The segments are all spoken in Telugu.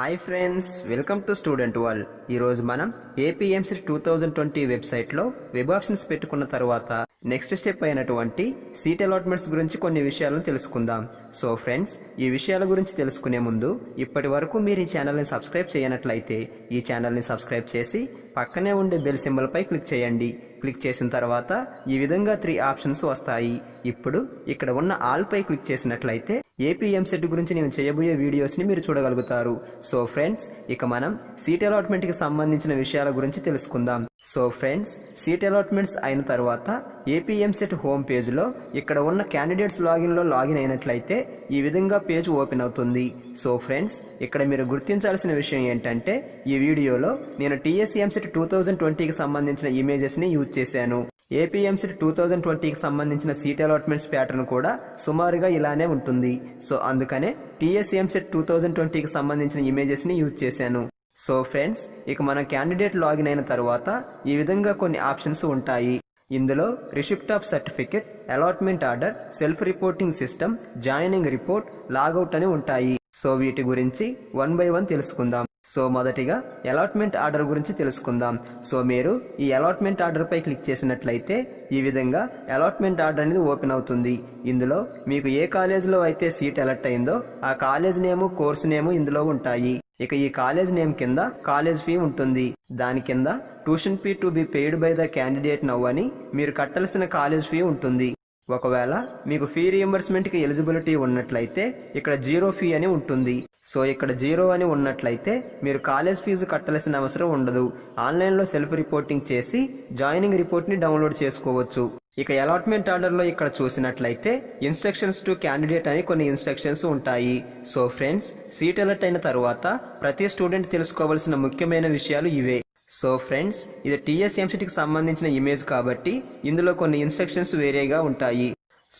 Hi friends, welcome to student world. ఈరోజు మనం ఏపీఎంసెట్ 2020 వెబ్సైట్లో వెబ్ ఆప్షన్స్ పెట్టుకున్న తర్వాత నెక్స్ట్ స్టెప్ అయినటువంటి సీట్ అలాట్మెంట్స్ గురించి కొన్ని విషయాలను తెలుసుకుందాం. సో ఫ్రెండ్స్, ఈ విషయాల గురించి తెలుసుకునే ముందు ఇప్పటి వరకు మీరు ఈ ఛానల్ని సబ్స్క్రైబ్ చేయనట్లయితే ఈ ఛానల్ని సబ్స్క్రైబ్ చేసి పక్కనే ఉండే బెల్ సింబల్ పై క్లిక్ చేయండి. క్లిక్ చేసిన తర్వాత ఈ విధంగా 3 ఆప్షన్స్ వస్తాయి. ఇప్పుడు ఇక్కడ ఉన్న ఆల్ పై క్లిక్ చేసినట్లయితే ఏపీఎంసెట్ గురించి నేను చేయబోయే వీడియోస్ని మీరు చూడగలుగుతారు. సో ఫ్రెండ్స్, ఇక మనం సీట్ అలాట్మెంట్కి సంబంధించిన విషయాల గురించి తెలుసుకుందాం. సో ఫ్రెండ్స్, సీట్ అలాట్మెంట్స్ అయిన తర్వాత ఏపీఎంసెట్ హోమ్ పేజ్లో ఇక్కడ ఉన్న క్యాండిడేట్స్ లాగిన్లో లాగిన్ అయినట్లయితే ఈ విధంగా పేజ్ ఓపెన్ అవుతుంది. సో ఫ్రెండ్స్, ఇక్కడ మీరు గుర్తించాల్సిన విషయం ఏంటంటే ఈ వీడియోలో నేను టీఎస్ఎంసెట్ 2020కి సంబంధించిన ఇమేజెస్ని యూజ్ చేశాను. ఏపీఎంసెట్ 2020కి సంబంధించిన సీట్ అలాట్మెంట్స్ ప్యాటర్న్ కూడా సుమారుగా ఇలానే ఉంటుంది. సో అందుకనే టీఎస్ఎంసెట్ 2020కి సంబంధించిన ఇమేజెస్ని యూజ్ చేశాను. సో ఫ్రెండ్స్, ఇక మనం క్యాండిడేట్ లాగిన్ అయిన తర్వాత ఈ విధంగా కొన్ని ఆప్షన్స్ ఉంటాయి. ఇందులో receipt of certificate, allotment order, self reporting system, joining report, logout అని ఉంటాయి. సో వీటి గురించి 1 by 1 తెలుసుకుందాం. సో మొదటిగా అలాట్మెంట్ ఆర్డర్ గురించి తెలుసుకుందాం. సో మీరు ఈ అలాట్మెంట్ ఆర్డర్ పై క్లిక్ చేసినట్లయితే ఈ విధంగా అలాట్మెంట్ ఆర్డర్ అనేది ఓపెన్ అవుతుంది. ఇందులో మీకు ఏ కాలేజ్లో అయితే సీట్ అలాట్ అయిందో ఆ కాలేజ్ నేము, కోర్స్ నేము ఇందులో ఉంటాయి. ఇక ఈ కాలేజ్ నేమ్ కింద కాలేజ్ ఫీ ఉంటుంది. దాని కింద tuition fee to be paid by the candidate now అని మీరు కట్టాల్సిన కాలేజ్ ఫీ ఉంటుంది. ఒకవేళ మీకు ఫీ రియంబర్స్మెంట్కి ఎలిజిబిలిటీ ఉన్నట్లయితే ఇక్కడ 0 ఫీ అని ఉంటుంది. సో ఇక్కడ 0 అని ఉన్నట్లయితే మీరు కాలేజ్ ఫీజు కట్టాల్సిన అవసరం ఉండదు. ఆన్లైన్లో సెల్ఫ్ రిపోర్టింగ్ చేసి జాయినింగ్ రిపోర్ట్ని డౌన్లోడ్ చేసుకోవచ్చు. ఇక అలాట్మెంట్ ఆర్డర్లో ఇక్కడ చూసినట్లయితే ఇన్స్ట్రక్షన్స్ టు క్యాండిడేట్ అని కొన్ని ఇన్స్ట్రక్షన్స్ ఉంటాయి. సో ఫ్రెండ్స్, సీట్ అలాట్ అయిన తర్వాత ప్రతి స్టూడెంట్ తెలుసుకోవాల్సిన ముఖ్యమైన విషయాలు ఇవే. సో ఫ్రెండ్స్, ఇది టీఎస్ఎంసెట్కి సంబంధించిన ఇమేజ్ కాబట్టి ఇందులో కొన్ని ఇన్స్ట్రక్షన్స్ వేరేగా ఉంటాయి.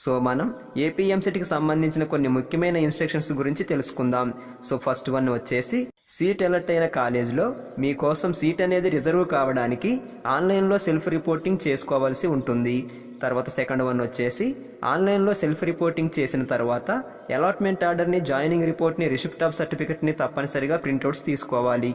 సో మనం ఏపీఎంసెట్కి సంబంధించిన కొన్ని ముఖ్యమైన ఇన్స్ట్రక్షన్స్ గురించి తెలుసుకుందాం. సో ఫస్ట్ వన్ వచ్చేసి సీట్ అలాట్ అయిన కాలేజ్లో మీకోసం సీట్ అనేది రిజర్వ్ కావడానికి ఆన్లైన్లో సెల్ఫ్ రిపోర్టింగ్ చేసుకోవాల్సి ఉంటుంది. తర్వాత సెకండ్ వన్ వచ్చేసి ఆన్లైన్లో సెల్ఫ్ రిపోర్టింగ్ చేసిన తర్వాత అలాట్మెంట్ ఆర్డర్ని, జాయినింగ్ రిపోర్ట్ని, రిసిప్ట్ ఆఫ్ సర్టిఫికెట్ని తప్పనిసరిగా ప్రింట్అవుట్స్ తీసుకోవాలి.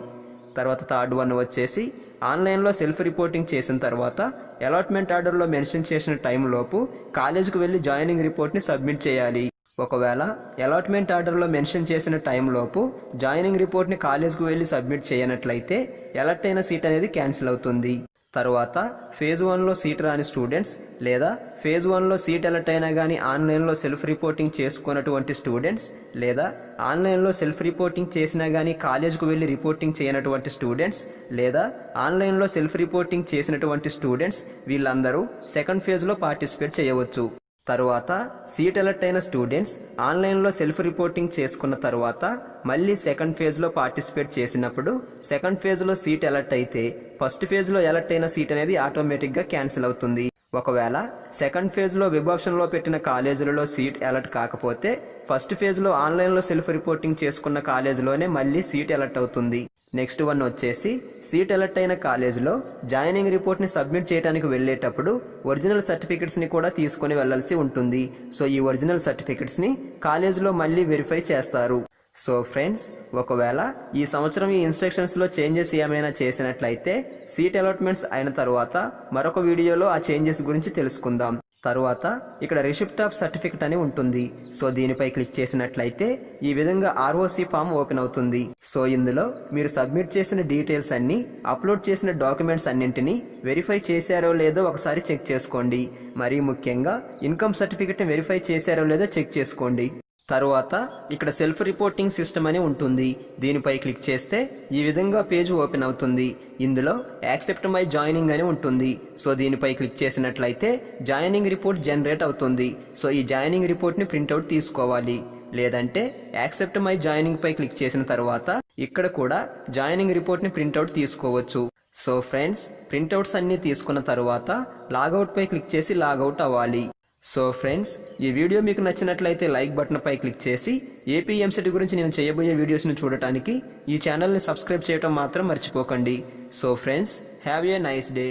తర్వాత థర్డ్ వన్ వచ్చేసి ఆన్లైన్లో సెల్ఫ్ రిపోర్టింగ్ చేసిన తర్వాత అలాట్మెంట్ ఆర్డర్లో మెన్షన్ చేసిన టైంలోపు కాలేజీకి వెళ్ళి జాయినింగ్ రిపోర్ట్ని సబ్మిట్ చేయాలి. ఒకవేళ అలాట్మెంట్ ఆర్డర్లో మెన్షన్ చేసిన టైంలోపు జాయినింగ్ రిపోర్ట్ని కాలేజీకి వెళ్ళి సబ్మిట్ చేయనట్లయితే అలాట్ అయిన సీట్ అనేది క్యాన్సిల్ అవుతుంది. తర్వాత ఫేజ్ 1లో సీట్ రాని స్టూడెంట్స్ లేదా ఫేజ్ 1లో సీట్ అలాట్ అయినా కానీ ఆన్లైన్లో సెల్ఫ్ రిపోర్టింగ్ చేసుకున్నటువంటి స్టూడెంట్స్ లేదా ఆన్లైన్లో సెల్ఫ్ రిపోర్టింగ్ చేసినా కానీ కాలేజ్కు వెళ్ళి రిపోర్టింగ్ చేయనటువంటి స్టూడెంట్స్ లేదా ఆన్లైన్లో సెల్ఫ్ రిపోర్టింగ్ చేసినటువంటి స్టూడెంట్స్ వీళ్ళందరూ సెకండ్ ఫేజ్లో పార్టిసిపేట్ చేయవచ్చు. తరువాత సీట్ అలాట్ అయిన స్టూడెంట్స్ ఆన్లైన్లో సెల్ఫ్ రిపోర్టింగ్ చేసుకున్న తర్వాత మళ్ళీ సెకండ్ ఫేజ్లో పార్టిసిపేట్ చేసినప్పుడు సెకండ్ ఫేజ్లో సీట్ అలాట్ అయితే ఫస్ట్ ఫేజ్లో అలాట్ అయిన సీట్ అనేది ఆటోమేటిక్గా క్యాన్సిల్ అవుతుంది. ఒకవేళ సెకండ్ ఫేజ్లో వెబ్ ఆప్షన్లో పెట్టిన కాలేజీలలో సీట్ అలాట్ కాకపోతే ఫస్ట్ ఫేజ్లో ఆన్లైన్లో సెల్ఫ్ రిపోర్టింగ్ చేసుకున్న కాలేజీలోనే మళ్ళీ సీట్ అలాట్ అవుతుంది. నెక్స్ట్ వన్ వచ్చేసి సీట్ అలాట్ అయిన కాలేజీలో జాయినింగ్ రిపోర్ట్ని సబ్మిట్ చేయడానికి వెళ్ళేటప్పుడు ఒరిజినల్ సర్టిఫికెట్స్ని కూడా తీసుకొని వెళ్లాల్సి ఉంటుంది. సో ఈ ఒరిజినల్ సర్టిఫికెట్స్ని కాలేజీలో మళ్ళీ వెరిఫై చేస్తారు. సో ఫ్రెండ్స్, ఒకవేళ ఈ సంవత్సరం ఈ ఇన్స్ట్రక్షన్స్లో చేంజెస్ ఏమైనా చేసినట్లయితే సీట్ అలాట్మెంట్స్ అయిన తర్వాత మరొక వీడియోలో ఆ చేంజెస్ గురించి తెలుసుకుందాం. తర్వాత ఇక్కడ రిసిప్ట్ ఆఫ్ సర్టిఫికెట్ అని ఉంటుంది. సో దీనిపై క్లిక్ చేసినట్లయితే ఈ విధంగా ఆర్ఓసి ఫామ్ ఓపెన్ అవుతుంది. సో ఇందులో మీరు సబ్మిట్ చేసిన డీటెయిల్స్ అన్ని, అప్లోడ్ చేసిన డాక్యుమెంట్స్ అన్నింటినీ వెరిఫై చేశారో లేదో ఒకసారి చెక్ చేసుకోండి. మరీ ముఖ్యంగా ఇన్కమ్ సర్టిఫికెట్ని వెరిఫై చేశారో లేదో చెక్ చేసుకోండి. తరువాత ఇక్కడ సెల్ఫ్ రిపోర్టింగ్ సిస్టమ్ అని ఉంటుంది. దీనిపై క్లిక్ చేస్తే ఈ విధంగా పేజ్ ఓపెన్ అవుతుంది. ఇందులో యాక్సెప్ట్ మై జాయినింగ్ అని ఉంటుంది. సో దీనిపై క్లిక్ చేసినట్లయితే జాయినింగ్ రిపోర్ట్ జనరేట్ అవుతుంది. సో ఈ జాయినింగ్ రిపోర్ట్ని ప్రింట్అవుట్ తీసుకోవాలి. లేదంటే యాక్సెప్ట్ మై జాయినింగ్ పై క్లిక్ చేసిన తర్వాత ఇక్కడ కూడా జాయినింగ్ రిపోర్ట్ని ప్రింట్అవుట్ తీసుకోవచ్చు. సో ఫ్రెండ్స్, ప్రింట్అవుట్స్ అన్నీ తీసుకున్న తర్వాత లాగౌట్ పై క్లిక్ చేసి లాగౌట్ అవ్వాలి. సో ఫ్రెండ్స్, ఈ వీడియో మీకు నచ్చినట్లయితే లైక్ బటన్ పై క్లిక్ చేసి ఏపీఎంసెట్ గురించి నేను చేయబోయే వీడియోస్ని చూడటానికి ఈ ఛానల్ని సబ్స్క్రైబ్ చేయడం మాత్రం మర్చిపోకండి. So friends, have a nice day.